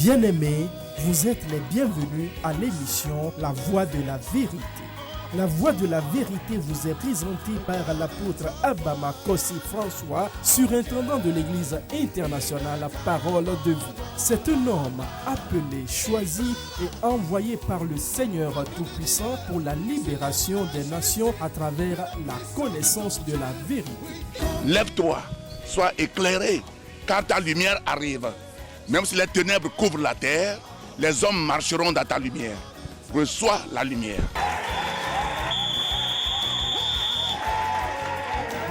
Bien-aimés, vous êtes les bienvenus à l'émission La Voix de la Vérité. La Voix de la Vérité vous est présentée par l'apôtre Abama Kossi François, surintendant de l'Église internationale Parole de Vie. C'est un homme appelé, choisi et envoyé par le Seigneur Tout-Puissant pour la libération des nations à travers la connaissance de la vérité. Lève-toi, sois éclairé, car ta lumière arrive. Même si les ténèbres couvrent la terre, les hommes marcheront dans ta lumière. Reçois la lumière.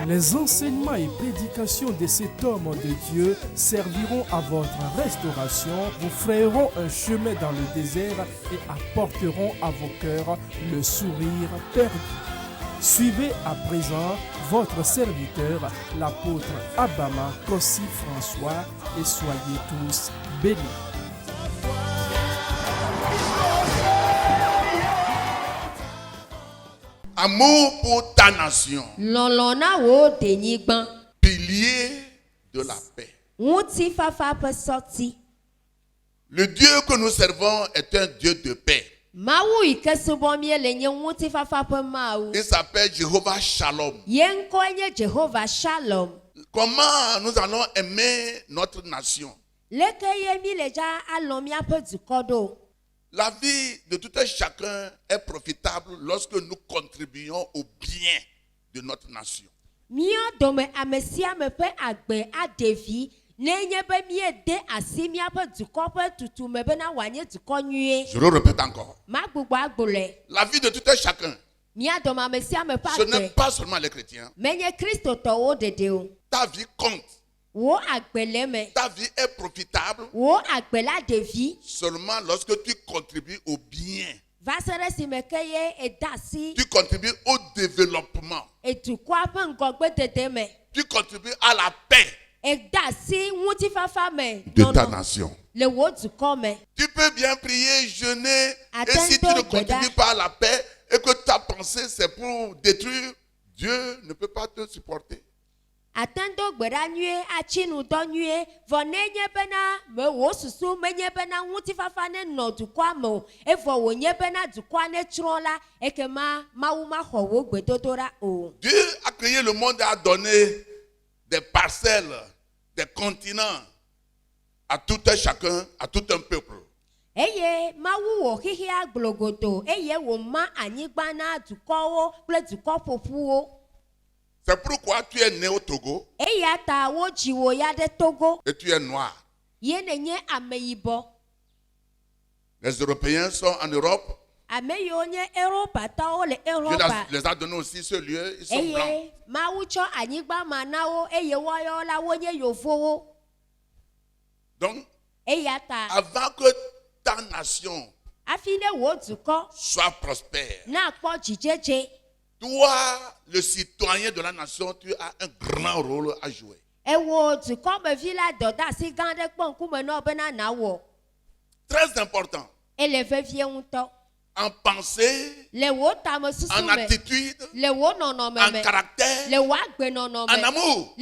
Les enseignements et prédications de cet homme de Dieu serviront à votre restauration, vous frayeront un chemin dans le désert et apporteront à vos cœurs le sourire perdu. Suivez à présent votre serviteur, l'apôtre Abama Kossi François, et soyez tous bénis. Amour pour ta nation. Pilier de la paix. Le Dieu que nous servons est un Dieu de paix. Il s'appelle Jéhovah Shalom. Comment nous allons aimer notre nation? La vie de tout un chacun est profitable lorsque nous contribuons au bien de notre nation. Je le répète encore. La vie de tout un chacun, ce n'est pas seulement les chrétiens. Ta vie compte. Ta vie est profitable seulement lorsque tu contribues au bien. Tu contribues au développement. Tu contribues à la paix de ta nation. Tu peux bien prier, jeûner, et si tu ne contribues pas à la paix et que ta pensée c'est pour détruire, Dieu ne peut pas te supporter. Dieu a créé le monde et a donné des parcelles, des continents à tout un chacun, à tout un peuple. C'est pourquoi tu es né au Togo et tu es noir. Les Européens sont en Europe. Dieu les a donné aussi ce lieu, ils sont blancs. Donc, avant que ta nation soit prospère, toi, le citoyen de la nation, tu as un grand rôle à jouer. Très important. En pensée, en attitude, en caractère, en amour.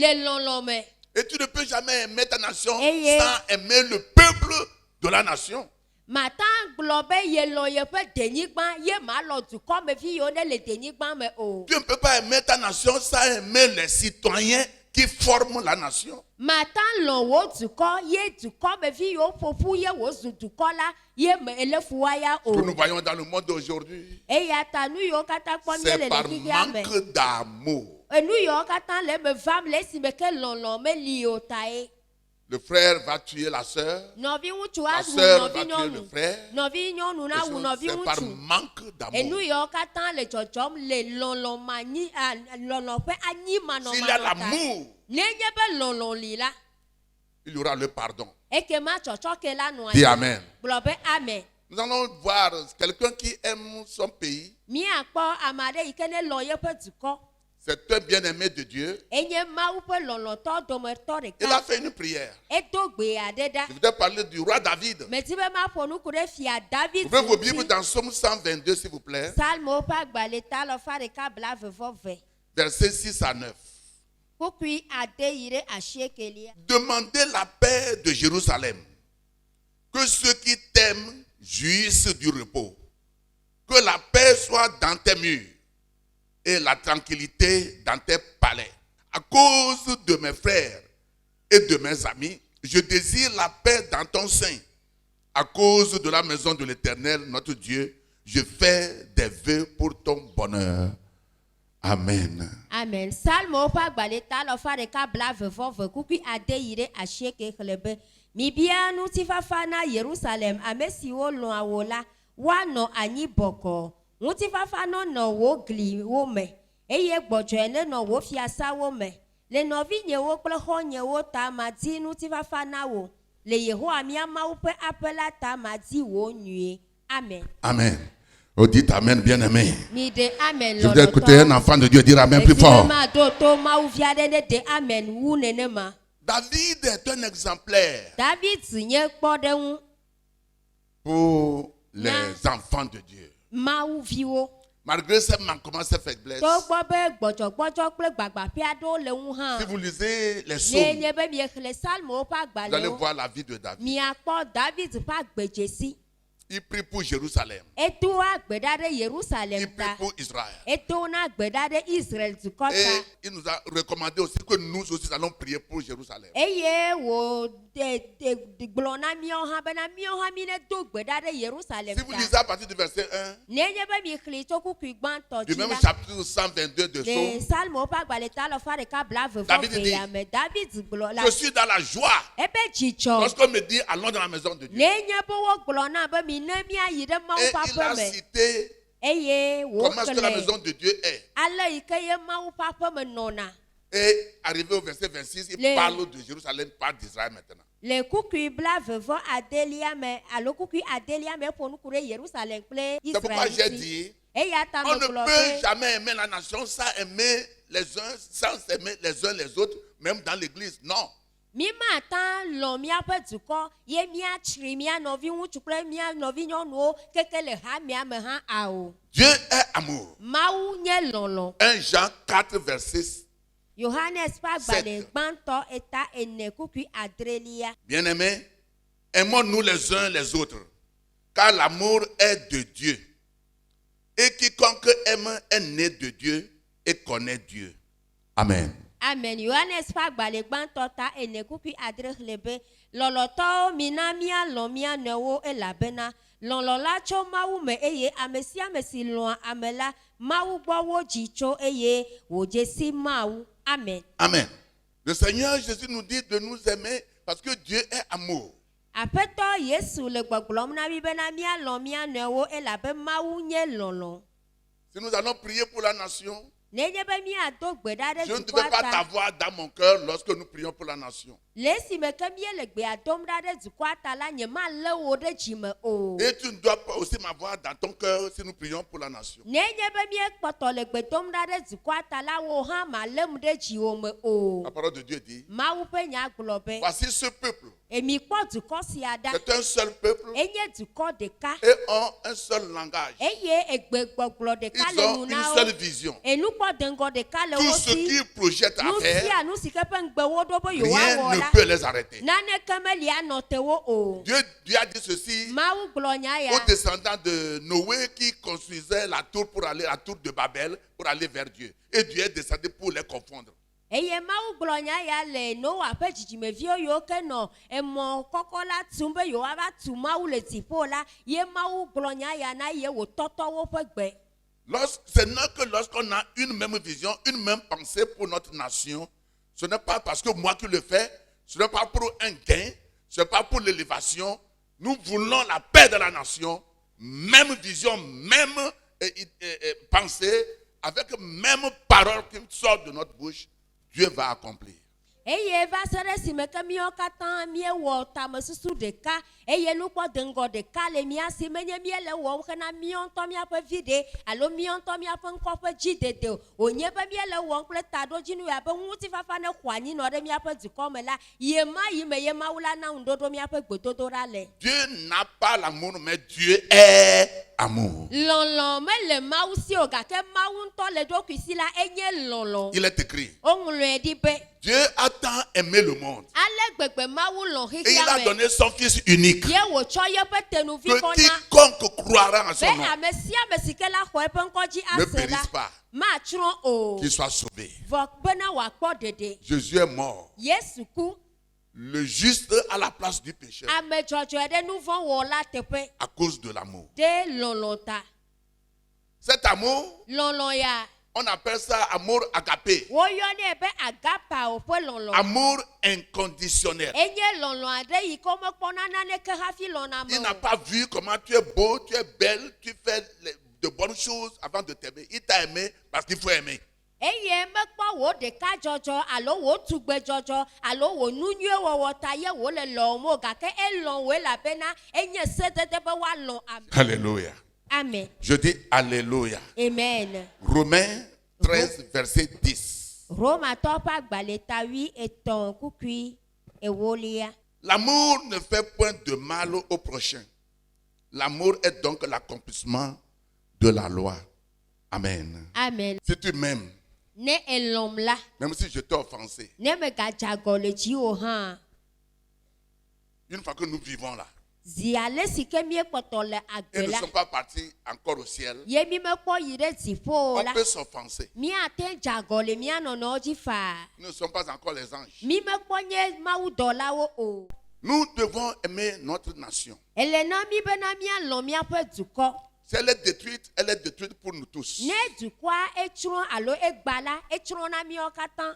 Et tu ne peux jamais aimer ta nation sans aimer le peuple de la nation. Tu ne peux pas aimer ta nation sans aimer les citoyens qui forment la nation. Que nous voyons dans le monde d'aujourd'hui, c'est par manque d'amour. Le frère va tuer la sœur. La sœur va tuer le frère. C'est par manque d'amour. S'il y a l'amour, il y aura le pardon. Dis Amen. Nous allons voir quelqu'un qui aime son pays. C'est un bien-aimé de Dieu. Il a fait une prière. Je voudrais parler du roi David. Ouvrez vos Bibles dans Psaume 122, s'il vous plaît. Versets 6 à 9. Demandez la paix de Jérusalem. Que ceux qui t'aiment jouissent du repos. Que la paix soit dans tes murs et la tranquillité dans tes palais. À cause de mes frères et de mes amis, je désire la paix dans ton sein. À cause de la maison de l'Éternel, notre Dieu, je fais des vœux pour ton bonheur. Amen. Amen. Salmo pa gbaleta lo fa de ka bla vevo kuki ade yire asheke khlebe. Mi bia nu ti fa na Jerusalem amesi wo lo awola wa no anyi boko. Nu ti fa no wo gli wo me. Eye gbojo ele no wo fiasa wo me. Le novi nye wo kple ho nye wo ta ma di nu ti fa na wo. Le Yehowa mi ama wo pe apela ta ma di wo nue. Amen. Amen. Oh, dites Amen, bien-aimé. Amen. Je voudrais écouter un enfant de Dieu dire Amen plus fort. David est un exemplaire pour les enfants de Dieu. Malgré ses manquements, ses faiblesses. Si vous lisez les psaumes, vous allez voir la vie de David. Il prie pour Jérusalem. Il prie pour Israël. Et il nous a recommandé aussi que nous aussi allons prier pour Jérusalem. Si vous lisez à partir du verset 1, du même chapitre 122 de Psaume, David dit, je suis dans la joie lorsqu'on me dit allons dans la maison de Dieu. Et il a cité comment est-ce que la maison de Dieu est. Et arrivé au verset 26, il parle de Jérusalem, il parle d'Israël maintenant. C'est pourquoi j'ai dit, on ne peut jamais aimer la nation sans aimer les uns, sans aimer les uns les autres, même dans l'église. Non. Dieu est amour. 1 Jean 4, verset 7. Bien-aimés, aimons-nous les uns les autres, car l'amour est de Dieu. Et quiconque aime est né de Dieu et connaît Dieu. Amen. Amen. Johannes pa gbale gbanto ta enekuku adrelebe loloto minamia lomia newo elabena lolola cho mawu me eye amesi amesi loa amela mawu gbo wo jicho eye wo jesi mawu. Amen. Amen. Le Seigneur Jésus nous dit de nous aimer parce que Dieu est amour. Apeto Yesu le gbogbolo na bibena mia lomia newo elabe mawu nye lolo. Si nous allons prier pour la nation, je ne devais pas t'avoir dans mon cœur lorsque nous prions pour la nation. Et tu ne dois pas aussi m'avoir dans ton cœur si nous prions pour la nation. La parole de Dieu dit, voici ce peuple. C'est un seul peuple et ont un seul langage. Ils ont une seule vision. Tout ce qu'ils projettent à faire, rien ne peut les arrêter. Dieu a dit ceci aux descendants de Noé qui construisaient la tour pour aller, la tour de Babel, pour aller vers Dieu. Et Dieu est descendu pour les confondre. Eye mawu gblɔnya ya le Noa ƒe dzidzimeviwo yiwo ke nɔ emɔ kɔkɔ la tum be yewoa va tu mawu le dziƒo la ye mawu gblɔnya ya na ye wòtɔtɔ woƒe gbe. Ce n'est que lorsqu'on a une même vision, une même pensée pour notre nation, ce n'est pas parce que moi qui le fais, ce n'est pas pour un gain, ce n'est pas pour l'élévation. Nous voulons la paix de la nation, même vision, même pensée, avec même parole qui sort de notre bouche. Dieu va accomplir. Eye va se ɖe si me ke míawo katã míewɔ tamesusu ɖeka eye nukpɔ deŋgɔ ɖeka le mía si menye míele wɔm hena míawo ŋutɔ míaƒe vi ɖe alo míawo ŋutɔ míaƒe ŋkɔ ƒe dzidede o wònye be míele wɔm kple taɖodzinu abe ŋutifafa ne xɔ anyi nɔ ɖe míaƒe dukɔ me la ye ma yi me ye Mawu la na ŋuɖoɖo míaƒe gbedodoɖa le. Dieu n'a pas l'amour, mais Dieu est amour. Il est écrit. Dieu a tant aimé le monde. Et il a donné son Fils unique. Que quiconque croira en son nom ne périsse pas, qu'il soit sauvé. Jésus est mort. Le juste à la place du pécheur. À cause de l'amour. Cet amour, on appelle ça amour agapé. Amour inconditionnel. Il n'a pas vu comment tu es beau, tu es belle, tu fais de bonnes choses avant de t'aimer. Il t'a aimé parce qu'il faut aimer. Alléluia. Amen. Je dis alléluia. Amen. Romains 13, verset 10. L'amour ne fait point de mal au prochain. L'amour est donc l'accomplissement de la loi. Amen. Amen. Si tu m'aimes, même si je t'ai offensé, une fois que nous vivons là, et ne sommes pas partis encore au ciel, on peut s'offenser. Nous ne sommes pas encore les anges. Nous devons aimer notre nation. Si elle est détruite pour nous tous.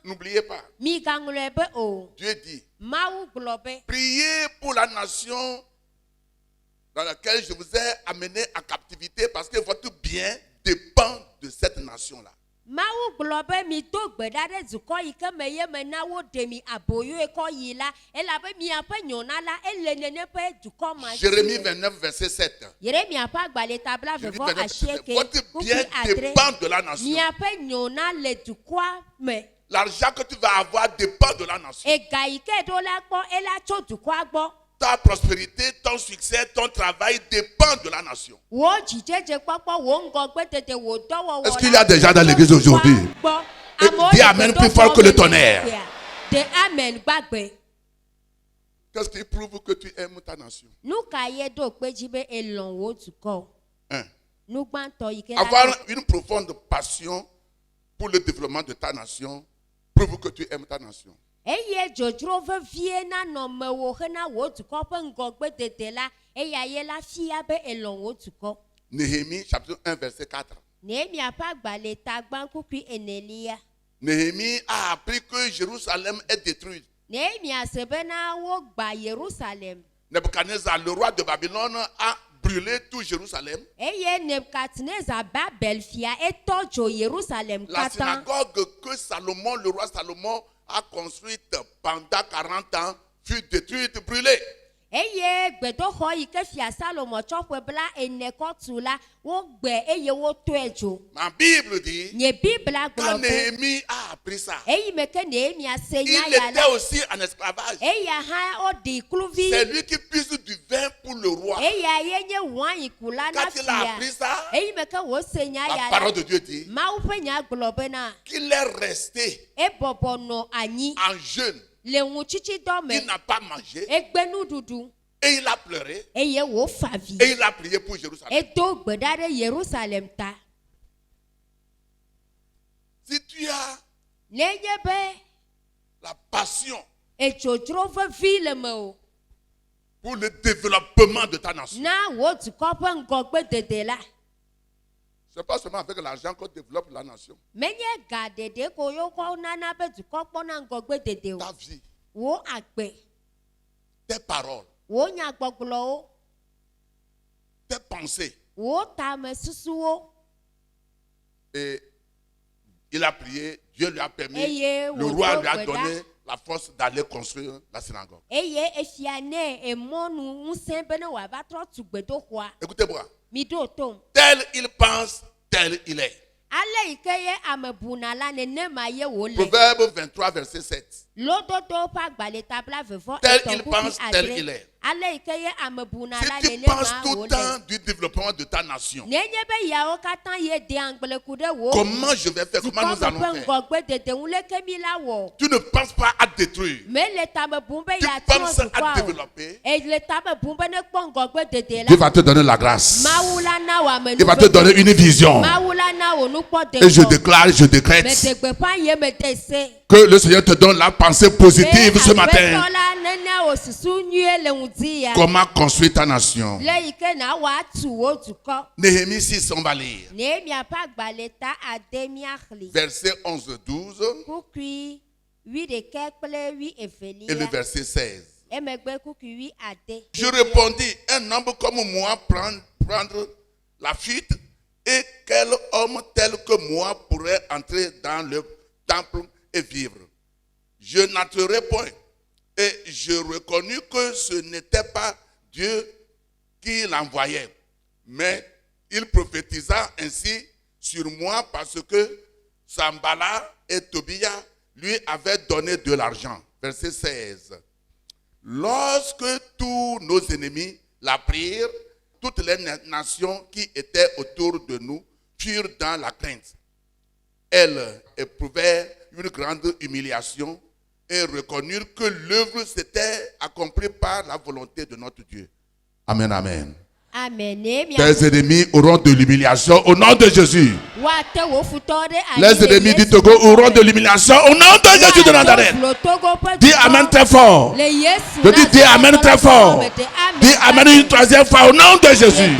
N'oubliez pas. Dieu dit, priez pour la nation dans laquelle je vous ai amené en captivité parce que votre bien dépend de cette nation-là. Jérémie 29, verset 7. Votre bien dépend de la nation. L'argent que tu vas avoir dépend de la nation. Ta prospérité, ton succès, ton travail dépend de la nation. Est-ce qu'il y a des gens dans l'église aujourd'hui? Dis amen plus fort que le tonnerre. Qu'est-ce qui prouve que tu aimes ta nation? Avoir une profonde passion pour le développement de ta nation prouve que tu aimes ta nation. Néhémie chapitre 1 verset 4. Néhémie a appris que Jérusalem est détruite. Nebuchadnezzar, le roi de Babylone, a brûlé tout Jérusalem. La synagogue que Salomon, le roi Salomon, a construite pendant 40 ans fut détruite, brûlée. Ma Bible dit, quand Néhémie a appris ça, il était aussi en esclavage. C'est lui qui puise du vin pour le roi. Quand il a appris ça, la parole de Dieu dit qu'il est resté en jeûne. Il n'a pas mangé. Et il a pleuré. Et il a prié pour Jérusalem. Si tu as la passion pour le développement de ta nation, c'est pas seulement avec l'argent qu'on développe la nation. Ta vie, tes paroles, tes pensées. Et il a prié, Dieu lui a permis, le roi lui a donné la force d'aller construire la synagogue. Écoutez-moi. Tel il pense, tel il est. Proverbe 23, verset 7. Tel il pense, tel il est. Si tu penses tout le temps du développement de ta nation, comment je vais faire? Comment nous allons faire? Tu ne penses pas à détruire. Tu penses à développer. Dieu va te donner la grâce. Il va te donner une vision. Et je déclare, je décrète que le Seigneur te donne la pensée positive ce matin. Comment construire ta nation? Néhémie 6, on va lire. Verset 11-12 et le verset 16. Je répondis, un homme comme moi prendre la fuite, et quel homme tel que moi pourrait entrer dans le temple et vivre? Je n'entrerai point. Et je reconnus que ce n'était pas Dieu qui l'envoyait, mais il prophétisa ainsi sur moi parce que Sambala et Tobia lui avaient donné de l'argent. Verset 16. Lorsque tous nos ennemis l'apprirent, toutes les nations qui étaient autour de nous furent dans la crainte. Elles éprouvèrent une grande humiliation et reconnurent que l'œuvre s'était accomplie par la volonté de notre Dieu. Amen, amen. Amen. Tes ennemis auront de l'humiliation au nom de Jésus. Les ennemis du Togo auront de l'humiliation au nom de Jésus de Nazareth. Dis Amen très fort. Je dis Amen très fort. Dis Amen une troisième fois au nom de Jésus.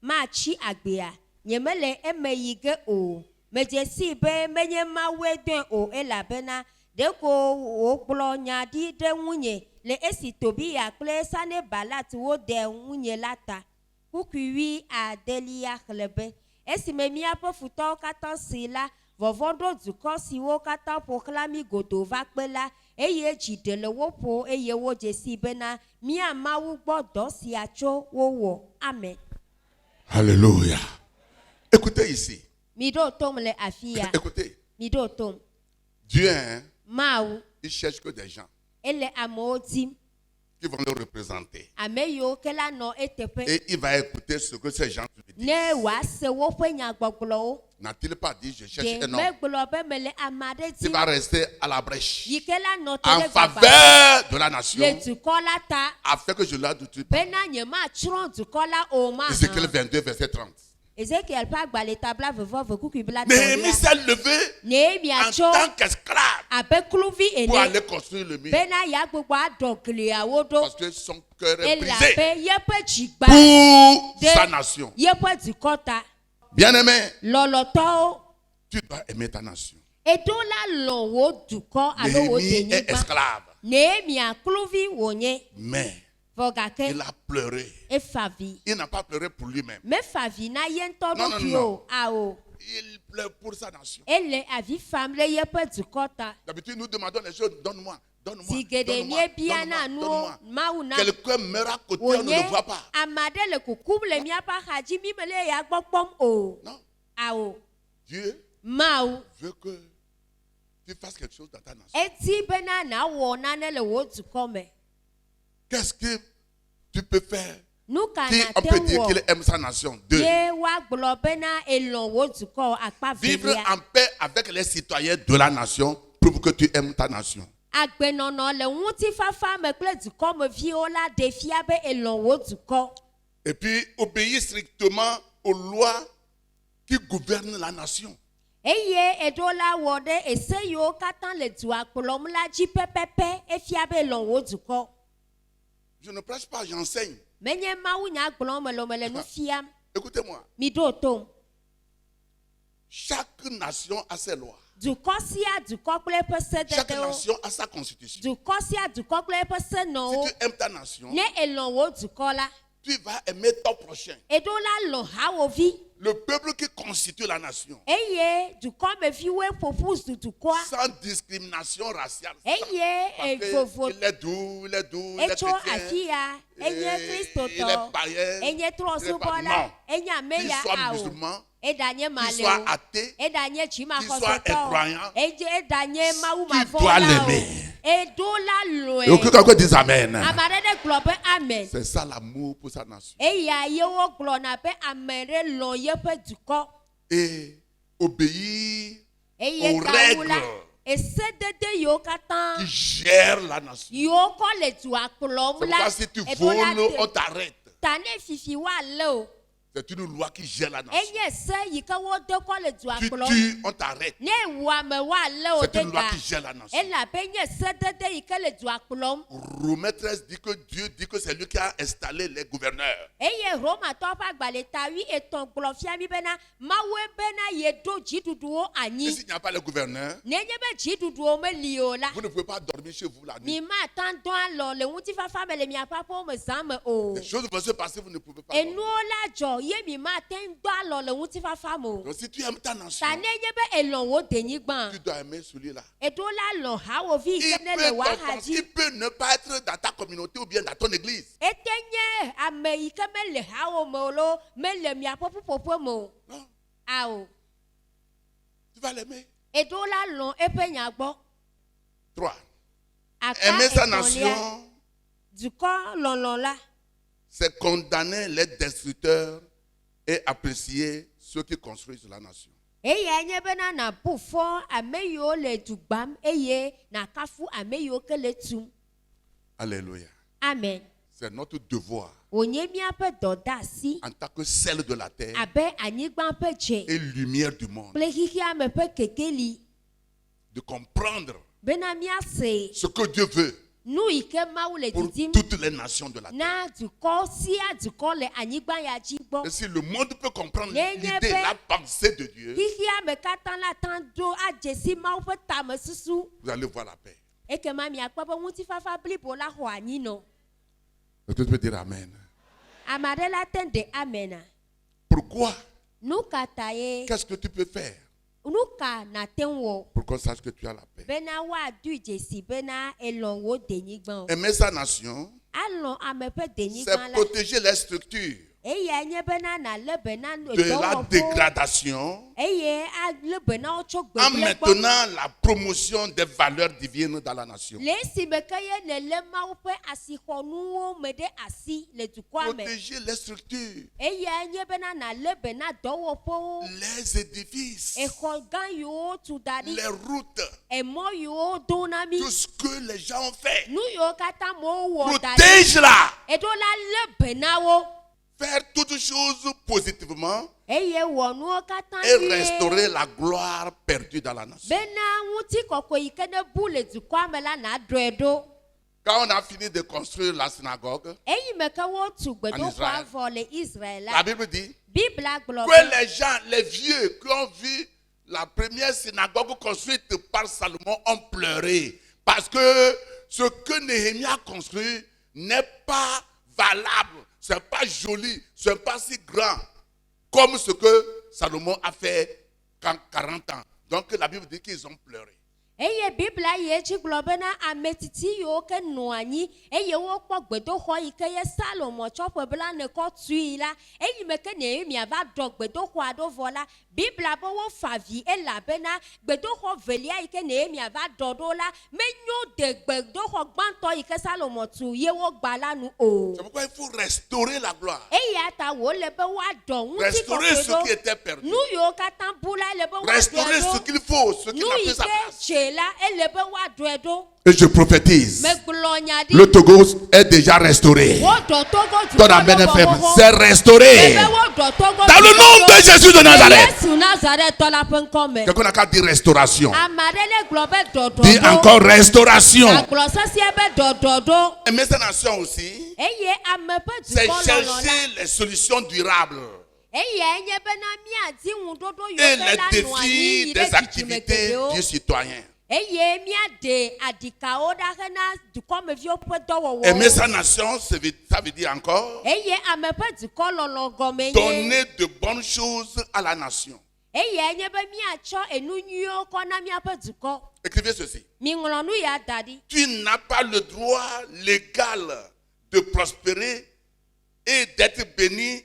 Machi agbea nyemele emeyige o mejesi be menye mawedwen o elabena deko wo gblo nyadi de nwunye le esi Tobia kple sane balat wo de nwunye lata kukuwi adelia klebe esi memia po futo kata sila vovondo duko siwo kata poklami godova kpela eye jidele wo po eye wo jesi bena mia mawu gbodo si acho wo wo. Amen. Alléluia. Écoutez ici. Écoutez. Dieu, il cherche que des gens qui vont le représenter. Et il va écouter ce que ces gens lui disent. N'a-t-il pas dit, je cherche un homme qui va rester à la brèche en faveur de la nation afin que je la doute pas. Ézéchiel 22, verset 30. Néhémie s'est levé en tant qu'esclave pour aller construire le mur. Parce que son cœur est brisé pour sa nation. Bien-aimé, tu dois aimer ta nation. Néhémie est esclave. Mais il a pleuré. Il n'a pas pleuré pour lui-même. Non. Il pleure pour sa nation. D'habitude, nous demandons les choses. Donne-moi. Quelqu'un meurt à côté, on ne le voit pas. Non. Dieu veut que tu fasses quelque chose dans ta nation. Qu'est-ce que tu peux faire? Qui on peut dire qu'il aime sa nation? 2. Vivre en paix avec les citoyens de la nation prouve que tu aimes ta nation. Et puis obéir strictement aux lois qui gouvernent la nation. Je ne prêche pas, j'enseigne. Écoutez-moi. Chaque nation a ses lois. Chaque nation a sa constitution. Si tu aimes ta nation, tu vas aimer ton prochain. Le peuple qui constitue la nation. Sans discrimination raciale. Parce il est doux, il est chrétien, il est païen, il est pas... Non. Qu'il soit musulman, qu'il soit athée, qu'il soit incroyant, qu'il doit l'aimer. Et aucun quelqu'un dise Amen. C'est ça l'amour pour sa nation. Et obéir aux règles qui gèrent la nation. C'est pourquoi si tu voles, on t'arrête. C'est une loi qui gère la nation. Tu tues, on t'arrête. C'est une loi qui gère la nation. Romains 13 dit que Dieu dit que c'est lui qui a installé les gouverneurs. Et s'il n'y a pas les gouverneurs, vous ne pouvez pas dormir chez vous la nuit. Les choses vont se passer, vous ne pouvez pas dormir. Donc si tu aimes ta nation, tu dois aimer celui-là. Il peut ne pas être dans ta communauté ou bien dans ton église. Non. Tu vas l'aimer. 3. Aimer sa nation, c'est condamner les destructeurs et apprécier ceux qui construisent la nation. Alléluia. Amen. C'est notre devoir en tant que sel de la terre et lumière du monde de comprendre ce que Dieu veut pour toutes les nations de la terre. Et si le monde peut comprendre l'idée, la pensée de Dieu, vous allez voir la paix. Et tu peux dire Amen. Pourquoi? Qu'est-ce que tu peux faire pour qu'on sache que tu as la paix? Aimer sa nation, c'est protéger les structures de la dégradation en maintenant la promotion des valeurs divines dans la nation. Protéger les structures, les édifices, les routes, tout ce que les gens ont fait. Protège-la. Faire toutes choses positivement et restaurer la gloire perdue dans la nation. Quand on a fini de construire la synagogue en Israël, la Bible dit que les gens, les vieux qui ont vu la première synagogue construite par Salomon ont pleuré parce que ce que Néhémie a construit n'est pas valable. Ce n'est pas joli, ce n'est pas si grand comme ce que Salomon a fait quand 40 ans. Donc la Bible dit qu'ils ont pleuré. Eye Biblia ye chi globena ametiti yo ke nuanyi eye wo kpo gbedoxo ike ye Salomo tso pebla ne ko tuila eyi me ke ne mi ava do gbedoxo ado vola Biblia bo wo favi elabena gbedoxo velia ike ne mi ava do do la menyo de gbedoxo gbanto ike Salomo tu ye wo gbala nu o. C'est pourquoi il faut restaurer la gloire. Eyi ata wo le be wa do nti ko restaurer ce qui était perdu. Nu yo katan bula le be wa restaurer ce qu'il faut, ce qui n'a plus sa place. Et je prophétise, le Togo est déjà restauré. Ton amen est faible. C'est restauré. Dans le nom de Jésus de Nazareth. Quelqu'un n'a qu'à dire restauration. Dis encore restauration. Et mes nations aussi, c'est chercher les solutions durables. Et les défis des activités du citoyen. Aimer sa nation, ça veut dire encore donner de bonnes choses à la nation. Écrivez ceci. Tu n'as pas le droit légal de prospérer et d'être béni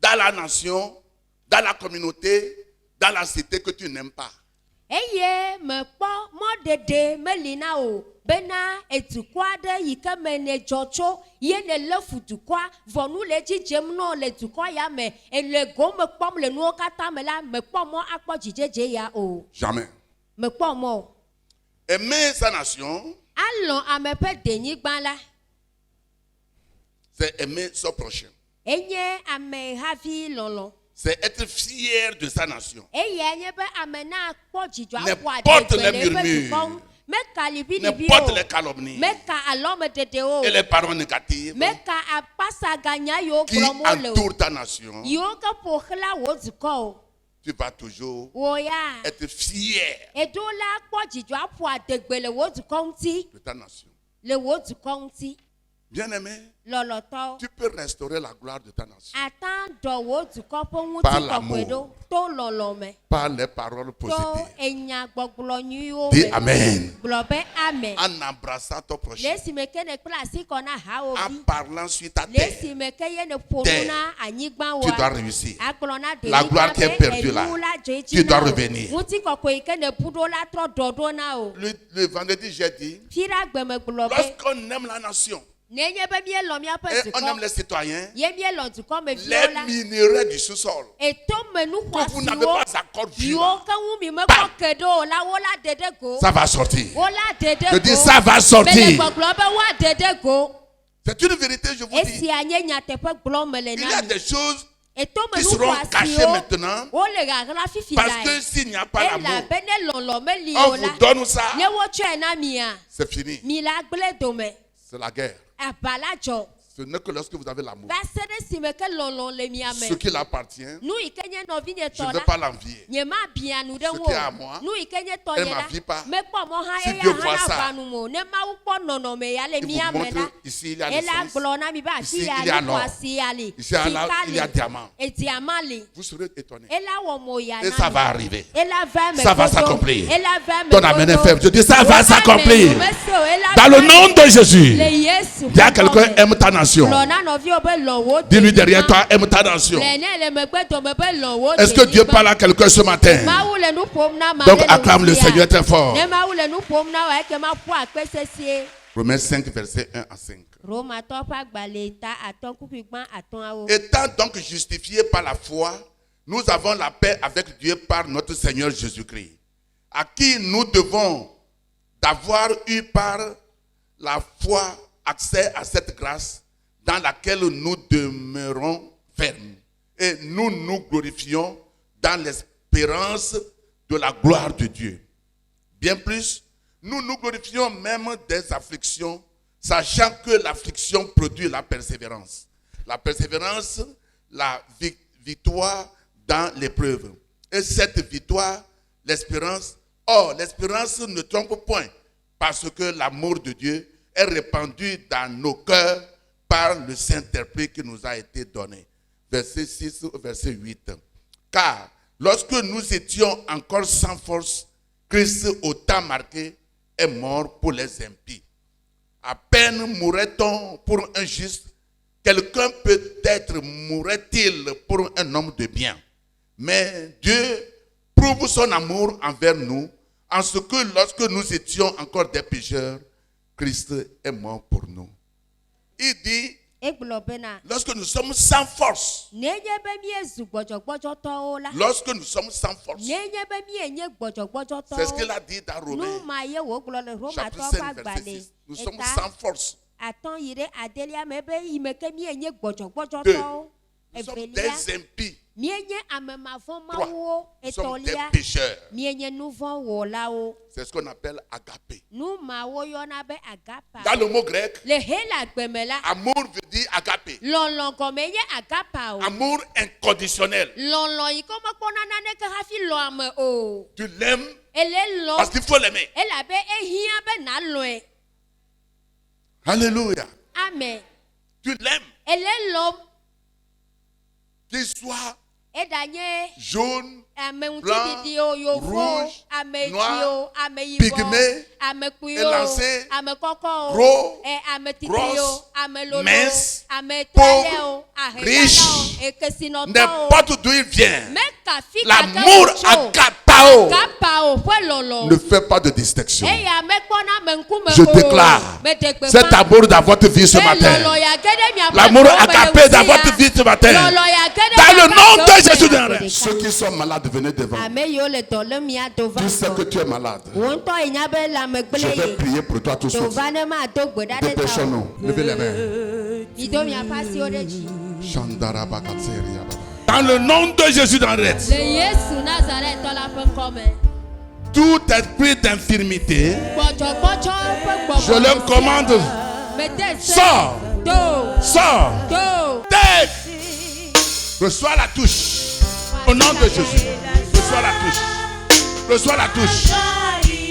dans la nation, dans la communauté, dans la cité que tu n'aimes pas. Jamais. Aimer sa nation, c'est aimer son prochain. C'est être fier de sa nation. N'importe les murmures, n'importe les calomnies et les paroles négatives qui entourent ta nation, tu vas toujours être fier de ta nation. Bien-aimé, tu peux restaurer la gloire de ta nation par l'amour, par les paroles positives. Dis Amen. En embrassant ton prochain, en parlant sur ta terre, tu dois réussir. La gloire qui est perdue là, tu dois revenir. Le vendredi, j'ai dit, lorsqu'on aime la nation, et on aime les citoyens, les minerais du sous-sol que vous n'avez pas encore vu, ça va sortir. Je dis ça va sortir. C'est une vérité, je vous dis. Il y a des choses qui seront cachées maintenant parce que s'il n'y a pas l'amour, on vous donne ça, c'est fini. C'est la guerre. Ce n'est que lorsque vous avez l'amour. Ce qui l'appartient, je ne vais pas l'envier. Ce qui est à moi, elle ne m'envie pas. Si Dieu voit ça, il vous montre ici il y a l'essence, ici il y a l'or, ici il y a diamant. Vous serez étonnés. Et ça va arriver. Ça va s'accomplir. Ton amen est faible. Je dis ça va s'accomplir. Dans le nom de Jésus. Il y a quelqu'un qui aime ta nation. Dis-lui derrière toi, aime ta nation. Est-ce que Dieu parle à quelqu'un ce matin? Donc acclame le Seigneur très fort. Romains 5, verset 1 à 5. Étant donc justifiés par la foi, nous avons la paix avec Dieu par notre Seigneur Jésus-Christ, à qui nous devons d'avoir eu par la foi accès à cette grâce dans laquelle nous demeurons fermes. Et nous nous glorifions dans l'espérance de la gloire de Dieu. Bien plus, nous nous glorifions même des afflictions, sachant que l'affliction produit la persévérance. La persévérance, la victoire dans l'épreuve. Et cette victoire, l'espérance, l'espérance ne trompe point, parce que l'amour de Dieu est répandu dans nos cœurs par le Saint-Esprit qui nous a été donné. Verset 6, verset 8. Car lorsque nous étions encore sans force, Christ au temps marqué est mort pour les impies. À peine mourrait-on pour un juste, quelqu'un peut-être mourrait-il pour un homme de bien. Mais Dieu prouve son amour envers nous, en ce que lorsque nous étions encore des pécheurs, Christ est mort pour nous. Il dit, lorsque nous sommes sans force, lorsque nous sommes sans force, c'est ce qu'il a dit dans Romains, chapitre 5, verset 6. Nous sommes sans force. Nous sommes des impies. 3. Nous sommes des pécheurs. C'est ce qu'on appelle agapé. Dans le mot grec, amour veut dire agapé. Amour inconditionnel. Tu l'aimes Parce qu'il faut l'aimer. Alléluia. Amen. Tu l'aimes. Qu'il soit jaune, blanc, rouge, noir, pygmée, élancé, gros, grosse, mince, pauvre, riche, n'importe d'où il vient. L'amour agapao ne fait pas de distinction. Je déclare cet amour dans votre vie ce matin. L'amour agapé dans votre vie ce matin. Dans le nom de Jésus de Nazareth. Ceux qui sont malades, venez devant. Tu sais que tu es malade. Je vais prier pour toi tout de suite. Dépêchons-nous. Levez les mains. Dans le nom de Jésus de Nazareth. Tout esprit d'infirmité, je leur commande. Sors. Sors. Tête. Reçois la touche. Au nom de Jésus. Reçois la touche. Reçois la touche.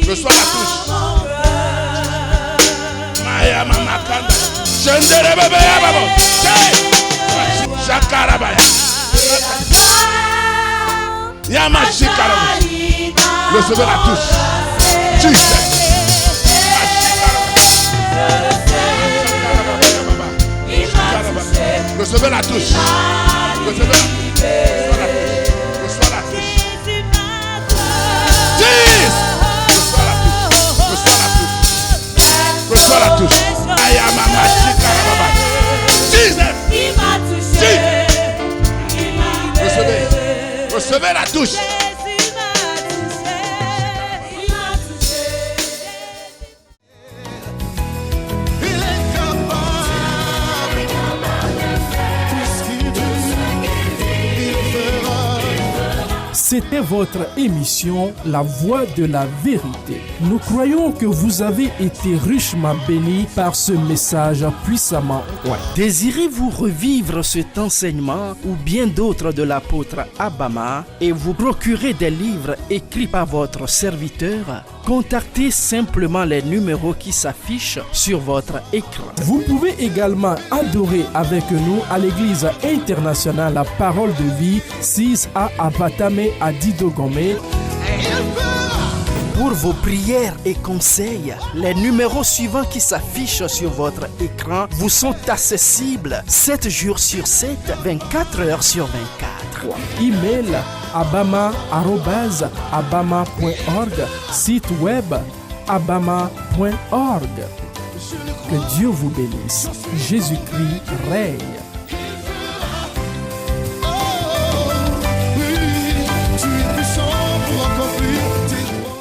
Reçois la touche. Maya mama kanda. Chendere bebe ya babo. Shakarabaya. Yamashikarabaya. Recevez la touche. Jesus. Recevez la touche. Recevez la touche. Reçois la touche. Jesus. Reçois la touche. Ayamama shikarababa. Jesus. Jesus. Recevez la touche. C'était votre émission La Voix de la Vérité. Nous croyons que vous avez été richement bénis par ce message puissamment oint. Désirez-vous revivre cet enseignement ou bien d'autres de l'apôtre Abama et vous procurer des livres écrits par votre serviteur? Contactez simplement les numéros qui s'affichent sur votre écran. Vous pouvez également adorer avec nous à l'église internationale La Parole de Vie, 6A à Batame à Didogomé. Pour vos prières et conseils, les numéros suivants qui s'affichent sur votre écran vous sont accessibles 7 jours sur 7, 24 heures sur 24. Email abama@abama.org, site web abama.org. Que Dieu vous bénisse. Jésus-Christ règne.